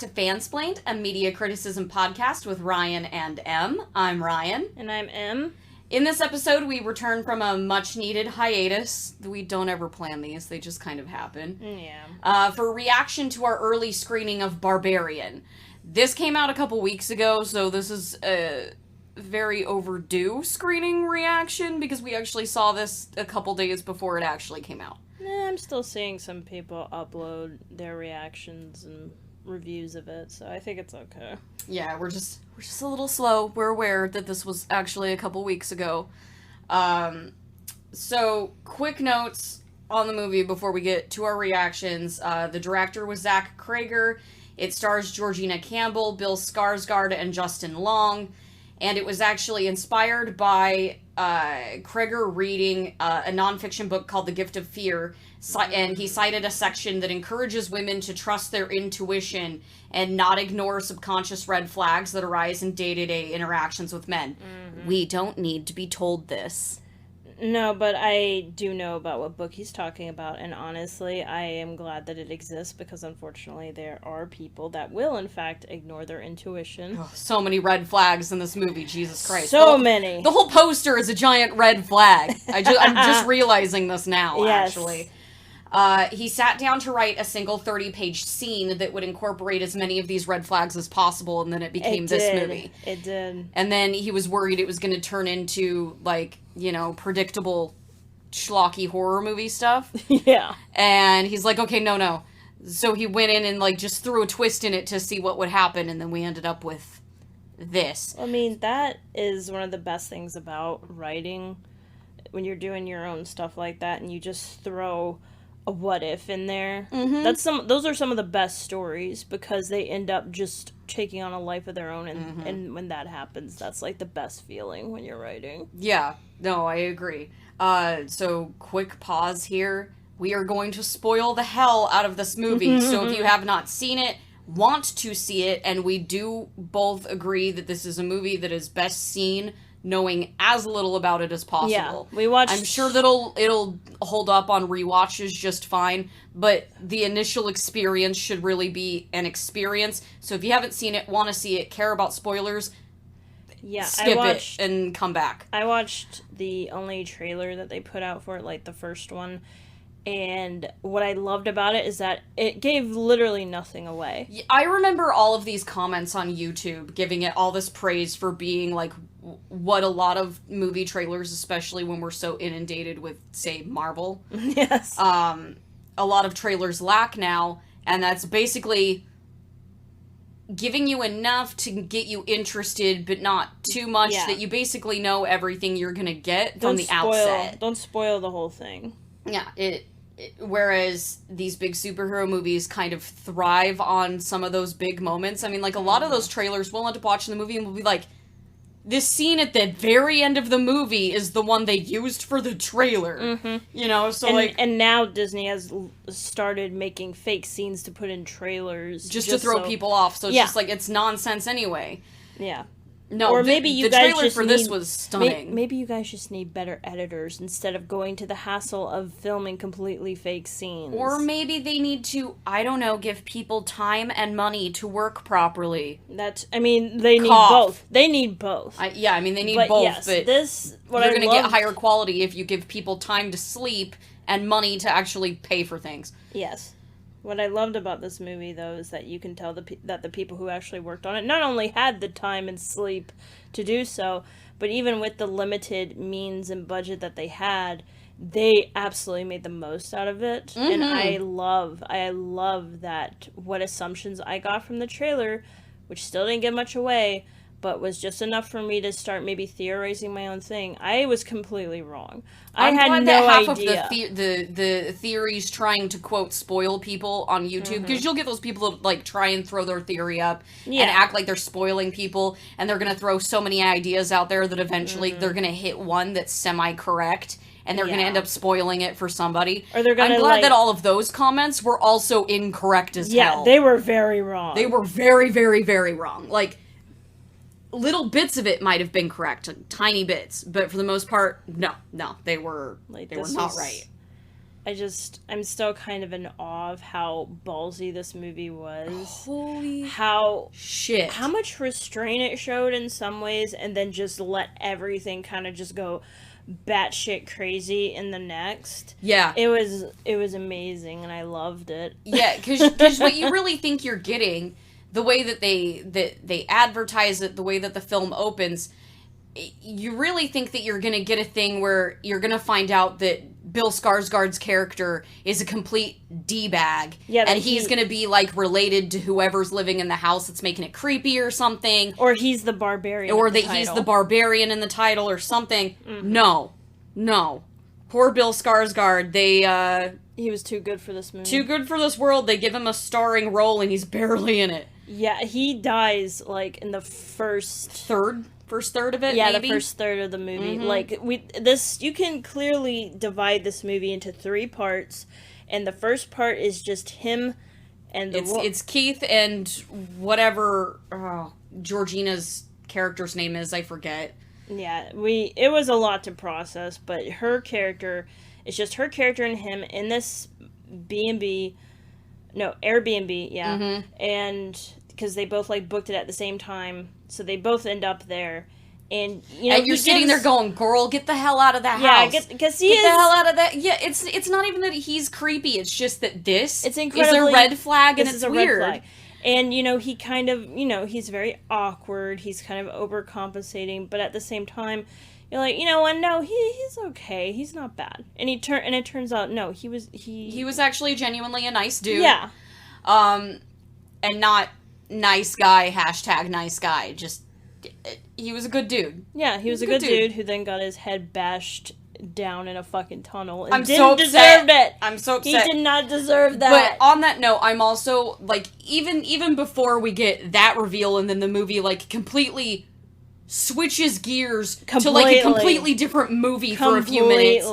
to FANSPLAINED, a media criticism podcast with Ryan and Em. I'm Ryan. And I'm Em. In this episode, we return from a much-needed hiatus. We don't ever plan these, they just kind of happen. Yeah. For a reaction to our early screening of Barbarian. This came out a couple weeks ago, so this is a very overdue screening reaction, because we actually saw this a couple days before it actually came out. I'm still seeing some people upload their reactions and reviews of it, so I think it's okay. Yeah, we're just a little slow. We're aware that this was actually a couple weeks ago. So, quick notes on the movie before we get to our reactions. The director was Zach Cregger. It stars Georgina Campbell, Bill Skarsgård, and Justin Long. And it was actually inspired by Cregger reading a nonfiction book called The Gift of Fear. And he cited a section that encourages women to trust their intuition and not ignore subconscious red flags that arise in day-to-day interactions with men. Mm-hmm. We don't need to be told this. No, but I do know about what book he's talking about, and honestly, I am glad that it exists, because unfortunately there are people that will, in fact, ignore their intuition. Oh, so many red flags in this movie, Jesus Christ. So many! The whole poster is a giant red flag. I'm just realizing this now, yes. Actually. He sat down to write a single 30-page scene that would incorporate as many of these red flags as possible, and then it became this movie. It did. And then he was worried it was going to turn into, like, you know, predictable schlocky horror movie stuff. Yeah. And he's like, okay, no. So he went in and, like, just threw a twist in it to see what would happen, and then we ended up with this. I mean, that is one of the best things about writing, when you're doing your own stuff like that, and you just throw a what if in there. Mm-hmm. Those are some of the best stories, because they end up just taking on a life of their own, and when that happens, that's like the best feeling when you're writing. Yeah, no, I agree. So quick pause here. We are going to spoil the hell out of this movie. So if you have not seen it, want to see it, and we do both agree that this is a movie that is best seen knowing as little about it as possible. Yeah, we watched. I'm sure that it'll hold up on rewatches just fine, but the initial experience should really be an experience. So if you haven't seen it, want to see it, care about spoilers, skip it and come back. I watched the only trailer that they put out for it, like the first one, and what I loved about it is that it gave literally nothing away. I remember all of these comments on YouTube giving it all this praise for being like what a lot of movie trailers, especially when we're so inundated with, say, Marvel. Yes. A lot of trailers lack now, and that's basically giving you enough to get you interested, but not too much that you basically know everything you're gonna get from the outset. Don't spoil the whole thing. Yeah, whereas these big superhero movies kind of thrive on some of those big moments. I mean, like, a lot of those trailers, we'll end up watching the movie and we'll be like, this scene at the very end of the movie is the one they used for the trailer. You know, so and now Disney has started making fake scenes to put in trailers. Just to throw people off, so it's just like, it's nonsense anyway. Yeah. No, or maybe the trailer for this was stunning. Maybe you guys just need better editors instead of going to the hassle of filming completely fake scenes. Or maybe they need to, I don't know, give people time and money to work properly. They need both. They need both. They need both, yes, but you're going to get higher quality if you give people time to sleep and money to actually pay for things. Yes. What I loved about this movie, though, is that you can tell that the people who actually worked on it not only had the time and sleep to do so, but even with the limited means and budget that they had, they absolutely made the most out of it. And I love that what assumptions I got from the trailer, which still didn't give much away, but was just enough for me to start maybe theorizing my own thing. I was completely wrong. I had no idea. Of the theories trying to, quote, spoil people on YouTube, because you'll get those people that, like, try and throw their theory up and act like they're spoiling people, and they're going to throw so many ideas out there that eventually they're going to hit one that's semi-correct, and they're going to end up spoiling it for somebody. Or they're gonna, I'm glad that all of those comments were also incorrect as hell. Yeah, they were very wrong. They were very, very, very wrong. Like, little bits of it might have been correct, tiny bits, but for the most part, no, they were not right. I'm still kind of in awe of how ballsy this movie was. Holy shit. How much restraint it showed in some ways, and then just let everything kind of just go batshit crazy in the next. Yeah. It was amazing, and I loved it. Yeah, because what you really think you're getting, the way that they advertise it, the way that the film opens, you really think that you're going to get a thing where you're going to find out that Bill Skarsgård's character is a complete D-bag. Yeah, and he's going to be, like, related to whoever's living in the house that's making it creepy or something. Or he's the barbarian. Or that he's the barbarian in the title or something. Mm-hmm. No. Poor Bill Skarsgård. He was too good for this movie. Too good for this world. They give him a starring role and he's barely in it. Yeah, he dies, like, in the first third of it, yeah, maybe? The first third of the movie. Mm-hmm. Like, you can clearly divide this movie into 3 parts, and the first part is just him and it's Keith and whatever Georgina's character's name is, I forget. Yeah, it was a lot to process, but her character, it's just her character and him in this Airbnb, yeah, mm-hmm. And because they both, like, booked it at the same time, so they both end up there, and you're sitting there going, "Girl, get the hell out of that house!" Yeah, because get the hell out of that. Yeah, it's not even that he's creepy. It's just that this is a red flag, and it's weird. Red flag. And he kind of, he's very awkward. He's kind of overcompensating, but at the same time, you're like, no, he's okay. He's not bad. And it turns out, no, he was actually genuinely a nice dude. Yeah. And not nice guy, #nice guy. Just, he was a good dude. Yeah, he was a good dude who then got his head bashed down in a fucking tunnel and deserve it. I'm so upset. He did not deserve that. But on that note, I'm also, like, even before we get that reveal and then the movie, like, completely switches gears to, like, a completely different movie for a few minutes.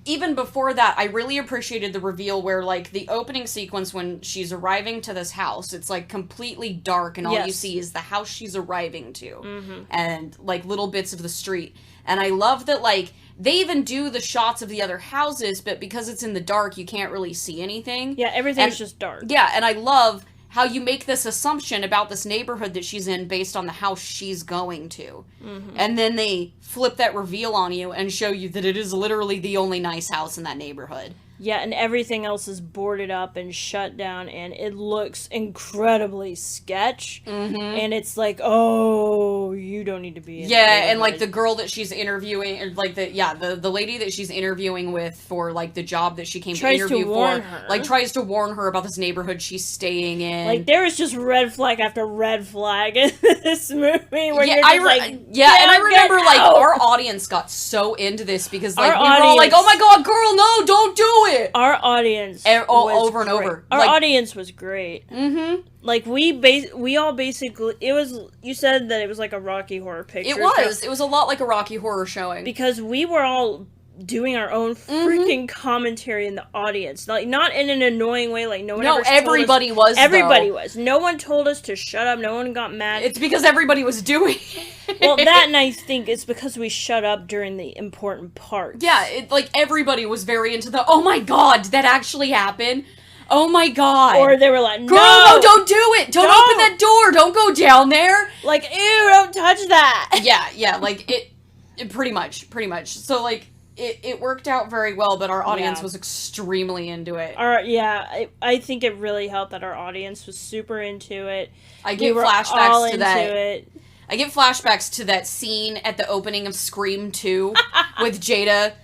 Even before that, I really appreciated the reveal where, like, the opening sequence when she's arriving to this house, it's, like, completely dark and all you see is the house she's arriving to. Mm-hmm. And, like, little bits of the street. And I love that, like, they even do the shots of the other houses, but because it's in the dark, you can't really see anything. Yeah, everything's just dark. Yeah, and I love how you make this assumption about this neighborhood that she's in based on the house she's going to. Mm-hmm. And then they flip that reveal on you and show you that it is literally the only nice house in that neighborhood. Yeah, and everything else is boarded up and shut down, and it looks incredibly sketch. Mm-hmm. And it's like, oh, you don't need to be in and, like, the girl that she's interviewing, or, like, the lady that she's interviewing with for, like, the job that she came to interview for, like, tries to warn her about this neighborhood she's staying in. Like, there is just red flag after red flag in this movie where you're just and I remember, like, our audience got so into this because, like, we were all like, oh my god, girl, no, don't do it! Our audience was over and great. over. Our audience was great. Mm-hmm. Like, we all basically, you said that it was like a Rocky Horror Picture Show. It was a lot like a Rocky Horror showing. Because we were all doing our own freaking commentary in the audience. Like, not in an annoying way, like, no one ever everybody was, Everybody was. No one told us to shut up, no one got mad. It's because everybody was doing it. Well, that, and I think it's because we shut up during the important parts. Yeah, like, everybody was very into the, oh my god, did that actually happen? Oh my god. Or they were like, no! Girl, no, don't do it! Don't open that door! Don't go down there! Like, ew, don't touch that! Yeah, like, it pretty much. So, like, it worked out very well, but our audience was extremely into it. I think it really helped that our audience was super into it. I get flashbacks to that. I get flashbacks to that scene at the opening of Scream 2 with Jada,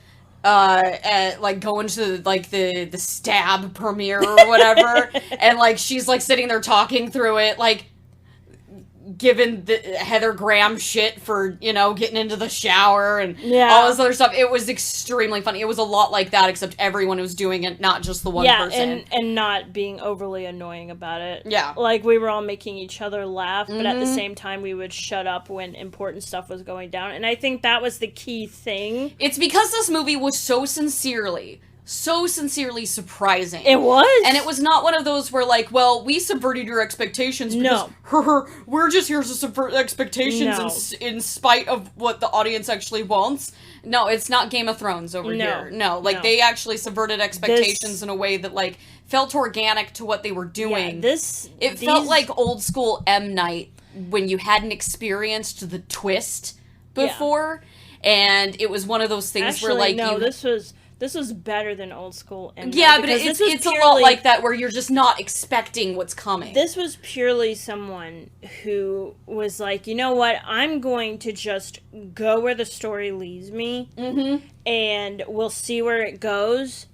like, going to, like, the Stab premiere or whatever, and, like, she's, like, sitting there talking through it, like, giving the Heather Graham shit for, getting into the shower and all this other stuff. It was extremely funny. It was a lot like that, except everyone was doing it, not just the one person. And not being overly annoying about it. Yeah. Like, we were all making each other laugh, but at the same time, we would shut up when important stuff was going down. And I think that was the key thing. It's because this movie was so sincerely so sincerely surprising. It was? And it was not one of those where, like, well, we subverted your expectations because we're just here to subvert expectations in spite of what the audience actually wants. No, it's not Game of Thrones over here. No, like, they actually subverted expectations in a way that, like, felt organic to what they were doing. Yeah, felt like old school M. Night when you hadn't experienced the twist before, and it was one of those things where, like, this was better than old school M. Night. Yeah, but it's a lot like that where you're just not expecting what's coming. This was purely someone who was like, you know what, I'm going to just go where the story leads me, and we'll see where it goes.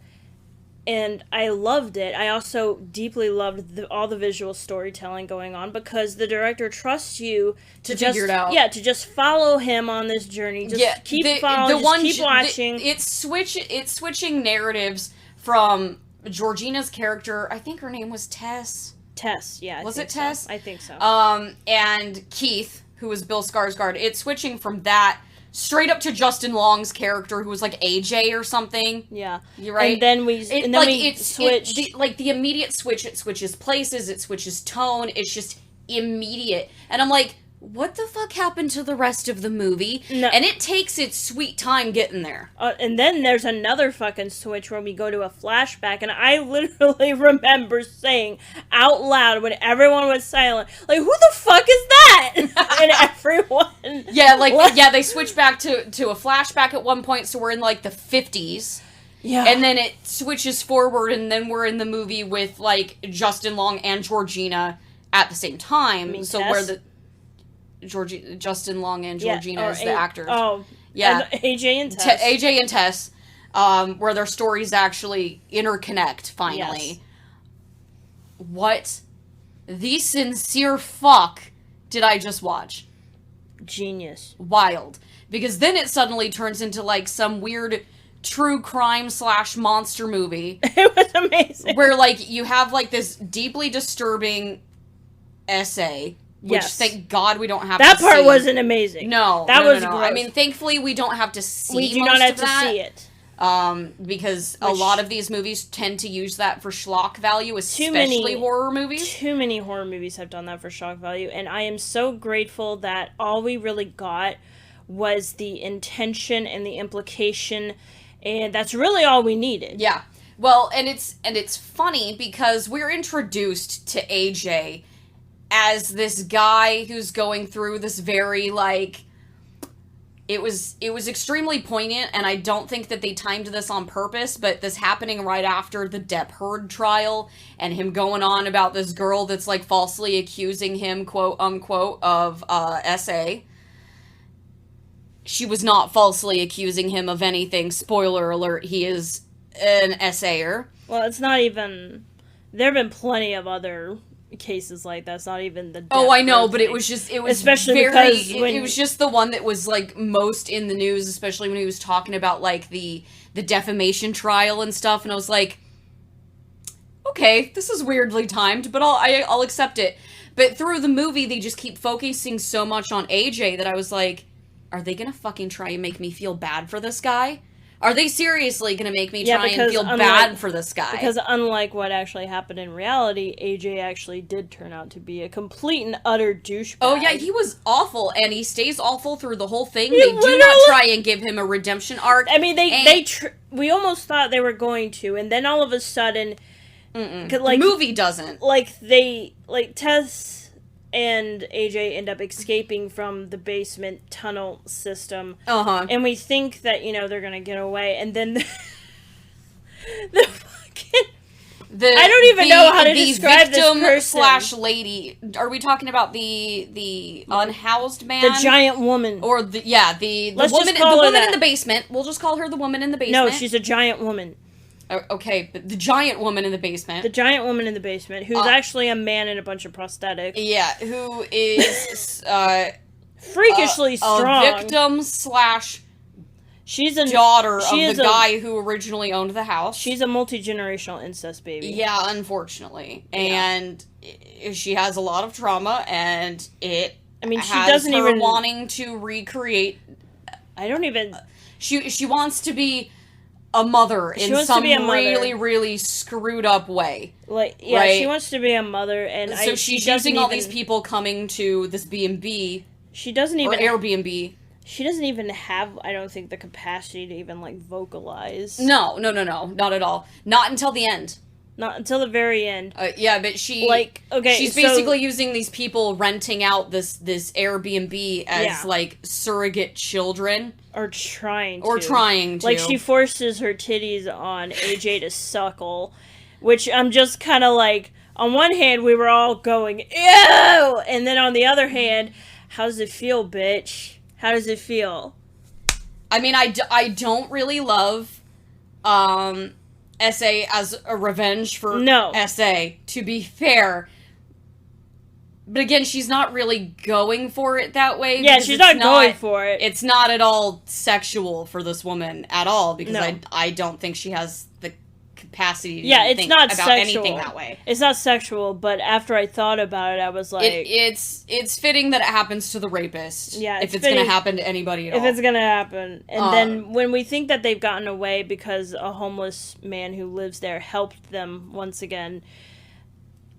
And I loved it. I also deeply loved all the visual storytelling going on because the director trusts you to just figure it out. Yeah, to just follow him on this journey. Just keep following, keep watching. It's switching narratives from Georgina's character. I think her name was Tess. Tess, yeah. Was it Tess? So. I think so. And Keith, who was Bill Skarsgård. It's switching from that straight up to Justin Long's character, who was like AJ or something. Yeah, you're right. And then we switched. The immediate switch. It switches places. It switches tone. It's just immediate. And I'm like, what the fuck happened to the rest of the movie? No. And it takes its sweet time getting there. And then there's another fucking switch where we go to a flashback, and I literally remember saying out loud when everyone was silent, like, who the fuck is that? And everyone... Yeah, they switch back to a flashback at one point, so we're in, like, the 50s. Yeah. And then it switches forward, and then we're in the movie with, like, Justin Long and Georgina at the same time. Where the... Justin Long and Georgina as the actors. Oh, yeah. AJ and Tess. AJ and Tess, where their stories actually interconnect, finally. Yes. What the sincere fuck did I just watch? Genius. Wild. Because then it suddenly turns into, like, some weird true crime / monster movie. It was amazing. Where, like, you have, like, this deeply disturbing essay. Which, thank God, we don't have to see. That part wasn't amazing. No. That was gross. I mean, thankfully, we don't have to see We do not have to see it. Because a lot of these movies tend to use that for schlock value, especially horror movies. Too many horror movies have done that for schlock value, and I am so grateful that all we really got was the intention and the implication, and that's really all we needed. Yeah. Well, and it's funny because we're introduced to AJ as this guy who's going through this very, like, it was extremely poignant, and I don't think that they timed this on purpose, but this happening right after the Depp Heard trial, and him going on about this girl that's, like, falsely accusing him, quote, unquote, of, SA. She was not falsely accusing him of anything. Spoiler alert, he is an SAer. Well, it's not even... There have been plenty of other cases like that. It's not even the I know, but it was especially because it was just the one that was, like, most in the news, especially when he was talking about, like, the defamation trial and stuff, and I was like, okay, this is weirdly timed, but I'll accept it. But through the movie, they just keep focusing so much on AJ that I was like, are they gonna fucking try and make me feel bad for this guy? Are they seriously going to make me try and feel bad for this guy? Because unlike what actually happened in reality, AJ actually did turn out to be a complete and utter douchebag. Oh yeah, he was awful, and he stays awful through the whole thing. They do not try and give him a redemption arc. I mean, we almost thought they were going to, and then all of a sudden... Like, the movie doesn't. Tess and AJ end up escaping from the basement tunnel system. And we think that, they're gonna get away, and then the fucking... I don't even know how to describe this person. /lady. Are we talking about the unhoused man? The giant woman. Or the woman in the basement. We'll just call her the woman in the basement. No, she's a giant woman. Okay, but the giant woman in the basement. The giant woman in the basement, who's actually a man in a bunch of prosthetics. Yeah, who is freakishly strong. A victim / she's a daughter of the guy who originally owned the house. She's a multi-generational incest baby. Yeah, unfortunately. And she has a lot of trauma, and she doesn't even wanting to recreate. I don't even... She wants to be a mother in wants some to be a mother. really, really screwed up way. Like, yeah, right? she wants to be a mother, and so she's using all these people coming to this B&B. She doesn't even... Or Airbnb. She doesn't even have, I don't think, the capacity to even, like, vocalize. No, not at all. Not until the end. Not until the very end. Yeah, but she... Like, okay, she's basically using these people renting out this Airbnb as, like, surrogate children. Or trying to. Like, she forces her titties on AJ to suckle, which I'm just kind of like, on one hand, we were all going, ew! And then on the other hand, how does it feel, bitch? How does it feel? I mean, I don't really love, SA as a revenge for SA, to be fair. But again, she's not really going for it that way. Yeah, she's not going for it. It's not at all sexual for this woman at all, because I don't think she has the capacity to think about anything that way. It's not sexual, but after I thought about it, I was like... It's fitting that it happens to the rapist. Yeah, if it's going to happen to anybody at all. If it's going to happen. And then when we think that they've gotten away because a homeless man who lives there helped them once again...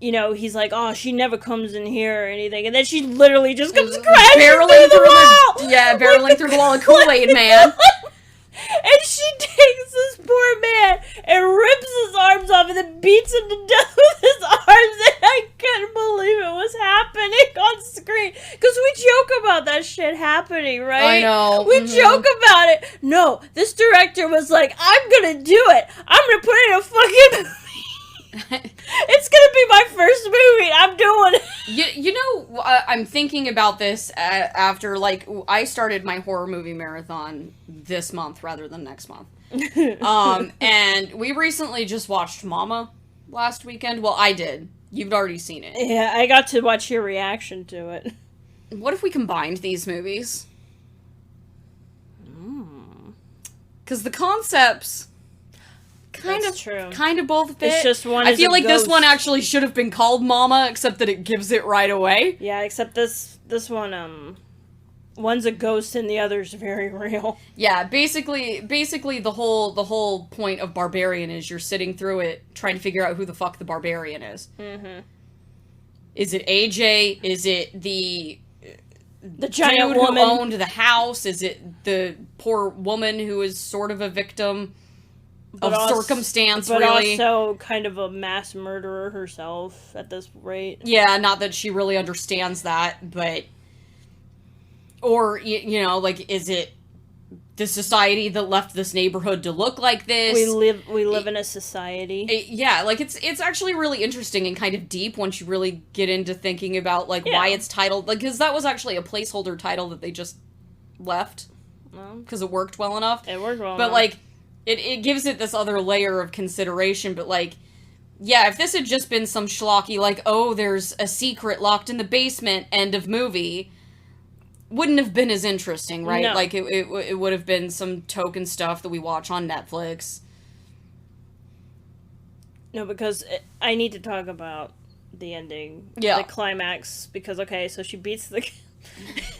You know, he's like, oh, she never comes in here or anything. And then she literally just comes crashing through the wall! Barreling through the wall of Kool-Aid, man. And she takes this poor man and rips his arms off and then beats him to death with his arms. And I couldn't believe it was happening on screen. Because we joke about that shit happening, right? I know. We joke about it. No, this director was like, I'm going to do it. I'm going to put it in a fucking movie. It's gonna be my first movie. I'm doing it. You know, I'm thinking about this after, like, I started my horror movie marathon this month rather than next month. And we recently just watched Mama last weekend. Well, I did. You've already seen it. Yeah, I got to watch your reaction to it. What if we combined these movies? Because the concepts... Kind of both fit. It's just one. I feel like this one actually should have been called Mama, except that it gives it right away. Yeah, except this one, one's a ghost and the other's very real. Yeah, basically the whole point of Barbarian is you're sitting through it trying to figure out who the fuck the Barbarian is. Mm-hmm. Is it AJ? Is it the giant dude woman who owned the house? Is it the poor woman who is sort of a victim of circumstance, but really? But also kind of a mass murderer herself at this rate. Yeah, not that she really understands that, but... Or, you know, like, is it the society that left this neighborhood to look like this? We live in a society. Yeah, like, it's actually really interesting and kind of deep once you really get into thinking about, like, why it's titled... Like, because that was actually a placeholder title that they just left. Because it worked well enough. It worked well enough. But, like... It gives it this other layer of consideration, but, like, yeah, if this had just been some schlocky, like, oh, there's a secret locked in the basement, end of movie, wouldn't have been as interesting, right? No. Like, it would have been some token stuff that we watch on Netflix. No, because I need to talk about the ending. Yeah. The climax, because, okay, so she beats the...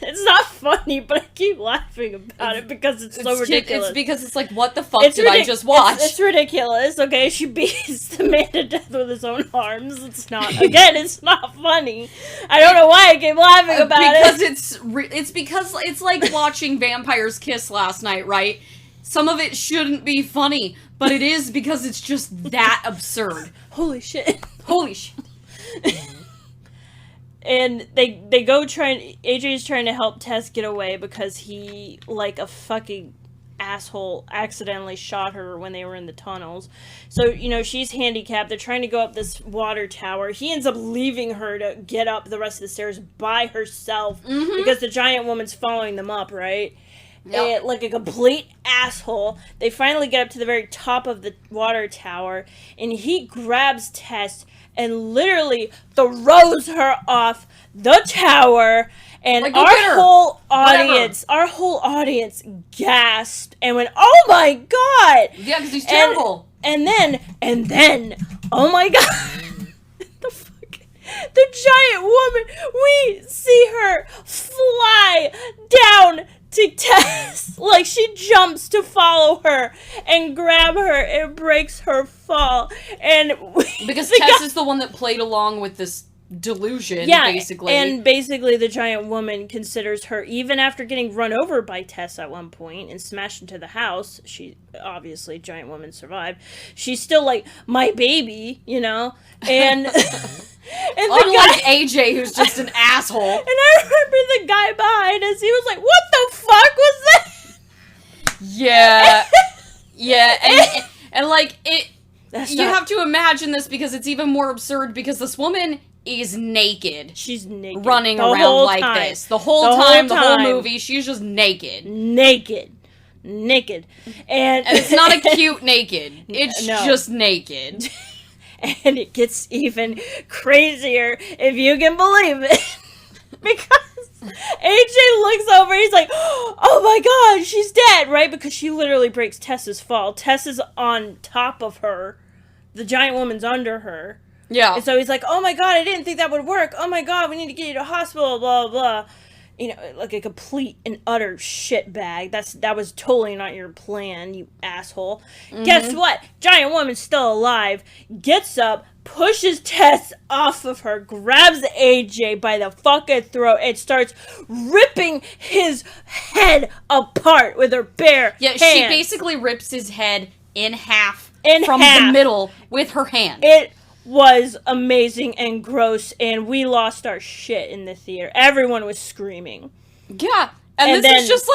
It's not funny, but I keep laughing about it because it's so ridiculous. It's because it's like, what the fuck did I just watch? It's ridiculous, okay? She beats the man to death with his own arms. It's not, again, it's not funny. I don't know why I keep laughing about it. It's because it's like watching vampires kiss last night, right? Some of it shouldn't be funny, but it is because it's just that absurd. Holy shit. Holy shit. And they go AJ's trying to help Tess get away because he, like a fucking asshole, accidentally shot her when they were in the tunnels. So, you know, she's handicapped. They're trying to go up this water tower. He ends up leaving her to get up the rest of the stairs by herself because the giant woman's following them up, right? Yep. And, like a complete asshole. They finally get up to the very top of the water tower, and he grabs Tess and literally throws her off the tower, and like, our whole audience gasped and went, "Oh my god!" Yeah, because he's terrible. And then, oh my god, the fuck, the giant woman. We see her fly down to Tess. Like, she jumps to follow her and grab her and breaks her fall. And because Tess is the one that played along with this delusion, basically. And basically the giant woman considers her, even after getting run over by Tess at one point and smashed into the house, she, obviously, giant woman survived, she's still like, my baby, you know? And... and unlike AJ, who's just an asshole. And I remember the guy behind us, he was like, what the fuck was that? Yeah. And like, you have to imagine this because it's even more absurd because this woman is naked. She's naked. Running around like this. The whole movie, she's just naked. Naked. And it's not a cute naked. It's just naked. And it gets even crazier, if you can believe it. Because AJ looks over, he's like, oh my god, she's dead, right? Because she literally breaks Tess's fall. Tess is on top of her. The giant woman's under her. Yeah. And so he's like, oh my god, I didn't think that would work. Oh my god, we need to get you to hospital, blah, blah. You know, like a complete and utter shit bag. That was totally not your plan, you asshole. Mm-hmm. Guess what? Giant woman's still alive. Gets up, pushes Tess off of her, grabs AJ by the fucking throat, and starts ripping his head apart with her bare hands. She basically rips his head in half from the middle with her hand. It was amazing and gross, and we lost our shit in the theater. Everyone was screaming. Yeah, and this is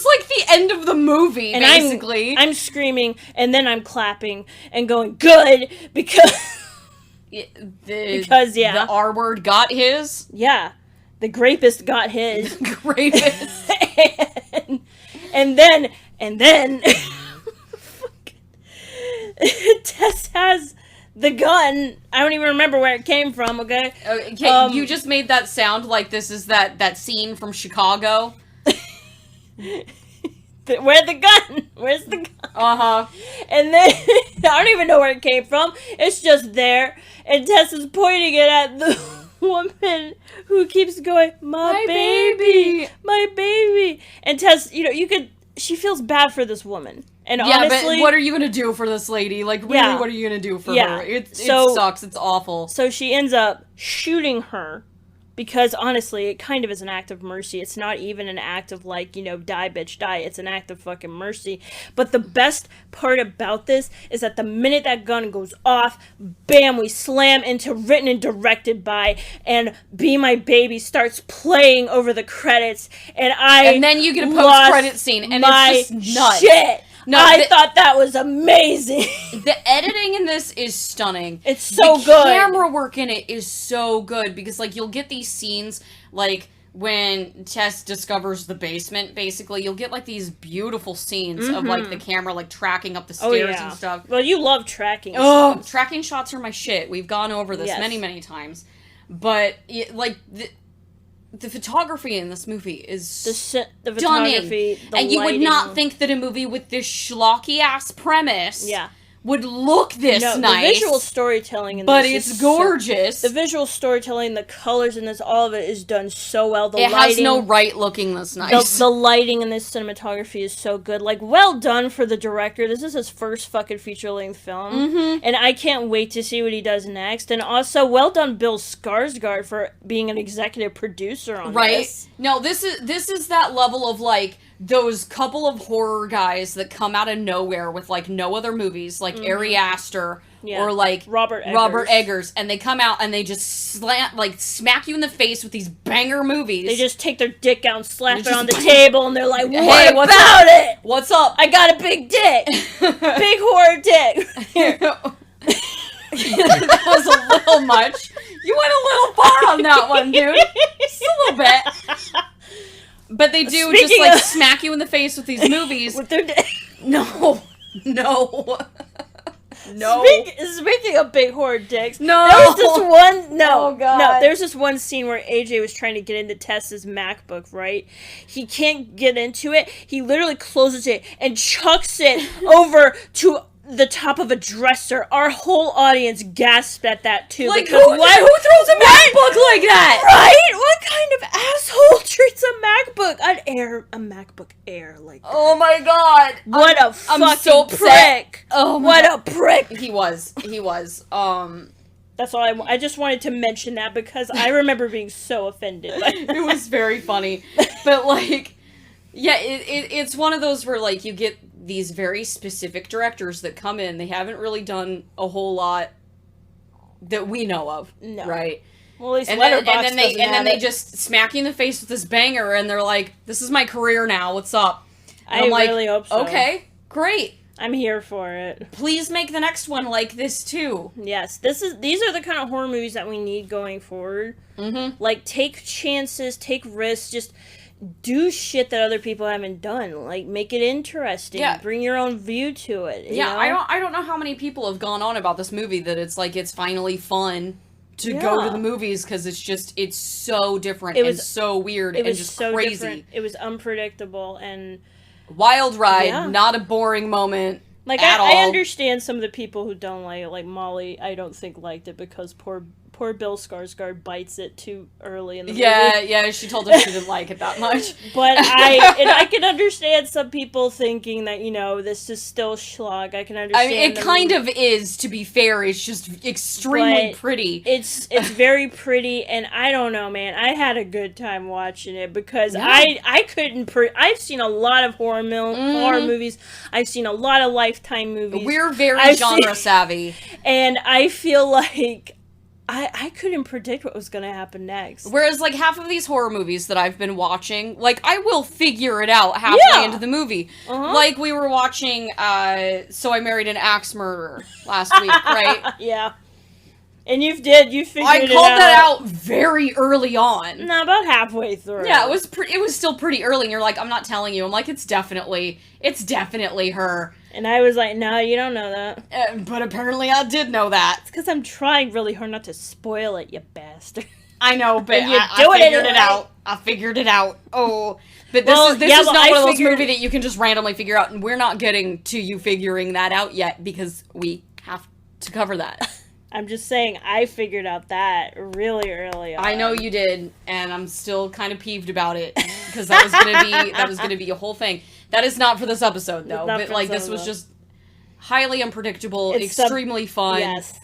like the end of the movie, and basically. I'm screaming, and then I'm clapping and going, good, because the R word got his. Yeah, the grapist got his. Grapist. and then Tess has the gun. I don't even remember where it came from, okay? Okay, you just made that sound like this is that scene from Chicago. Where's the gun? Uh-huh. And then, I don't even know where it came from. It's just there. And Tess is pointing it at the woman who keeps going, my baby. And Tess, she feels bad for this woman. And honestly, but what are you gonna do for this lady? Like, really, what are you gonna do for her? It sucks. It's awful. So she ends up shooting her because, honestly, it kind of is an act of mercy. It's not even an act of, like, die, bitch, die. It's an act of fucking mercy. But the best part about this is that the minute that gun goes off, bam, we slam into written and directed by, and Be My Baby starts playing over the credits, and then you get a post-credit scene, and it's just nuts. Shit! No, I thought that was amazing. The editing in this is stunning. It's so good. The camera work in it is so good because, like, you'll get these scenes, like, when Tess discovers the basement, basically, you'll get, like, these beautiful scenes of, like, the camera, like, tracking up the stairs and stuff. Well, you love tracking shots. Tracking shots are my shit. We've gone over this many, many times. But, the photography in this movie is stunning. The and you would not think that a movie with this schlocky-ass premise would look this nice. The visual storytelling in this is gorgeous. The visual storytelling, the colors in this, all of it is done so well. It has no right looking this nice. The lighting in this cinematography is so good. Like, well done for the director. This is his first fucking feature-length film. And I can't wait to see what he does next. And also, well done Bill Skarsgård for being an executive producer on this. No, this is that level of, like, those couple of horror guys that come out of nowhere with, like, no other movies, like Ari Aster or, like, Robert Eggers, and they come out and they just smack you in the face with these banger movies. They just take their dick out and slap it on the table, and they're like, hey, what's about it? What's up? I got a big dick. Big horror dick. That was a little much. You went a little far on that one, dude. Just a little bit. But they do smack you in the face with these movies. With their dick. No. Speaking of big horror dicks, no. There's this one. Oh, God. No, there's this one scene where AJ was trying to get into Tess's MacBook, right? He can't get into it. He literally closes it and chucks it over to the top of a dresser. Our whole audience gasped at that too. Like, because who throws a MacBook like that? Right? What kind of asshole treats a MacBook Air like that? Oh my god! What a fucking so prick! Oh my what god. a prick! He was. That's all I just wanted to mention that because I remember being so offended. It was very funny, but like, yeah, it's one of those where like you get these very specific directors that come in. They haven't really done a whole lot that we know of, No. right? Well, at least And then they just smack you in the face with this banger, and they're like, "This is my career now. What's up?" And I'm like, really hope so. Okay, great. I'm here for it. Please make the next one like this too. Yes, these are the kind of horror movies that we need going forward. Mm-hmm. Like, take chances, take risks, just do shit that other people haven't done. Like, make it interesting. Yeah. Bring your own view to it. You Yeah, know? I don't know how many people have gone on about this movie that it's like it's finally fun to go to the movies because it's so different and so weird and just so crazy. Different. It was unpredictable and wild ride, not a boring moment. Like at all. I understand some of the people who don't like it. Like Molly, I don't think liked it because poor Bill Skarsgård bites it too early in the movie. Yeah, she told us she didn't like it that much. But I can understand some people thinking that, this is still schlock. I can understand. I mean, it kind of is, to be fair. It's just extremely pretty. It's very pretty, and I don't know, man. I had a good time watching it because I couldn't. I've seen a lot of horror movies. I've seen a lot of Lifetime movies. We're very genre savvy, and I feel like I couldn't predict what was going to happen next. Whereas, like, half of these horror movies that I've been watching, like, I will figure it out halfway into the movie. Uh-huh. Like, we were watching, So I Married an Axe Murderer last week, right? Yeah. And you figured it out. I called that out very early on. No, about halfway through. Yeah, it was still pretty early, and you're like, I'm not telling you. I'm like, it's definitely her. And I was like, no, you don't know that. But apparently I did know that. It's because I'm trying really hard not to spoil it, you bastard. I know, but I figured it out. I figured it out. Oh. But this is not one of those movies that you can just randomly figure out, and we're not getting to you figuring that out yet, because we have to cover that. I'm just saying, I figured out that really early on. I know you did, and I'm still kind of peeved about it, because that was gonna be a whole thing. That is not for this episode, though. But like, this was just highly unpredictable, extremely fun. Yes.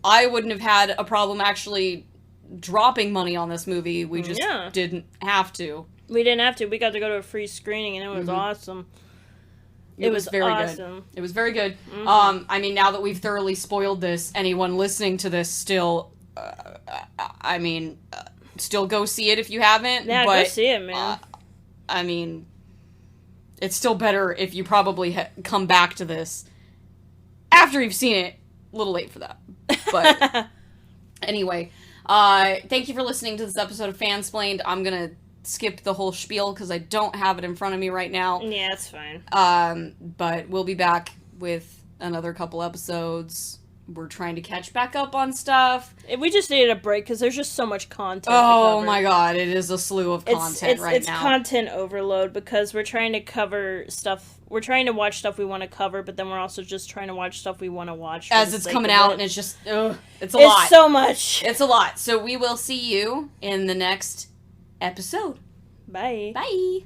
I wouldn't have had a problem actually dropping money on this movie. We just didn't have to. We didn't have to. We got to go to a free screening, and it was awesome. It was very awesome. Good. It was very good. Mm-hmm. I mean, now that we've thoroughly spoiled this, anyone listening to this still, still go see it if you haven't. Yeah, but, go see it, man. I mean, it's still better if you probably come back to this after you've seen it. A little late for that. But anyway, thank you for listening to this episode of Fansplained. I'm going to skip the whole spiel because I don't have it in front of me right now. Yeah, it's fine. But we'll be back with another couple episodes. We're trying to catch back up on stuff. We just needed a break because there's just so much content. Oh my god, it is a slew of content right now. It's content overload because we're trying to cover stuff. We're trying to watch stuff we want to cover, but then we're also just trying to watch stuff we want to watch. As it's coming out, and it's just, it's a lot. It's so much. It's a lot. So we will see you in the next episode. Bye. Bye.